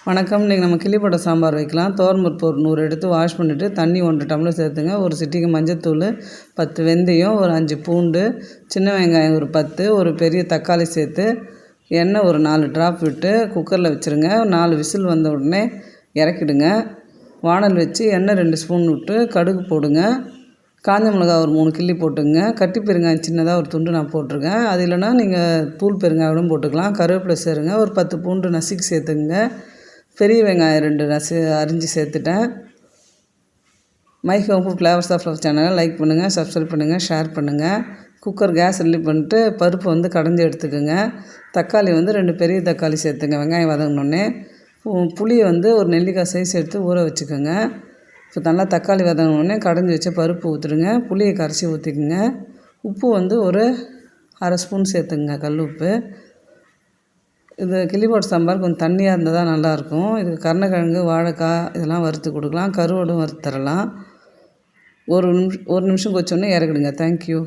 வணக்கம். இன்றைக்கி நம்ம கிள்ளிப்போட்ட சாம்பார் வைக்கலாம். துவரம்பருப்பு ஒரு 100 எடுத்து வாஷ் பண்ணிவிட்டு தண்ணி 1 டம்ளர் சேர்த்துங்க. ஒரு சிட்டிகை மஞ்சத்தூள், 10 வெந்தயம், ஒரு 5 பூண்டு, சின்ன வெங்காயம் ஒரு 10, ஒரு பெரிய தக்காளி சேர்த்து எண்ணெய் ஒரு 4 ட்ராப் விட்டு குக்கரில் வச்சுருங்க. 4 விசில் வந்த உடனே இறக்கிடுங்க. வானல் வச்சு எண்ணெய் 2 ஸ்பூன் விட்டு கடுகு போடுங்க. காஞ்ச மிளகா ஒரு 3 கிள்ளி போட்டுங்க. கட்டி பெருங்காயம் சின்னதாக ஒரு துண்டு நான் போட்டிருக்கேன். அது இல்லைனா நீங்கள் தூள் பெருங்காயம் போட்டுக்கலாம். கருவேப்பிலை சேருங்க. ஒரு 10 பூண்டு நசுக்கி சேர்த்துங்க. பெரிய வெங்காயம் 2 அரிஞ்சு சேர்த்துட்டேன். My home flavours of love சேனலை லைக் பண்ணுங்கள், சப்ஸ்கிரைப் பண்ணுங்கள், ஷேர் பண்ணுங்கள். குக்கர் கேஸ் ரிலீவ் பண்ணிட்டு பருப்பு கடைஞ்சி எடுத்துக்கோங்க. தக்காளி 2 பெரிய தக்காளி சேர்த்துங்க. வெங்காயம் வதங்கினோடனே புளியை ஒரு நெல்லிக்காய் சைஸ் எடுத்து ஊற வச்சுக்கோங்க. இப்போ நல்லா தக்காளி வதங்கினோடனே கடைஞ்சி வச்ச பருப்பு ஊற்றுடுங்க. புளியை கரைச்சி ஊற்றிக்குங்க. உப்பு ஒரு அரை ஸ்பூன் சேர்த்துங்க, கல் உப்பு. இது கிள்ளிப்போட்ட சாம்பார் கொஞ்சம் தண்ணியாக இருந்தால் தான் நல்லாயிருக்கும். இதுக்கு கருணக்கிழங்கு, வாழைக்காய் இதெல்லாம் வறுத்து கொடுக்கலாம். கருவாடும் வறுத்து தரலாம். ஒரு நிமிஷம் கொதிச்சோடனே இறக்கிடுங்க. தேங்க்யூ.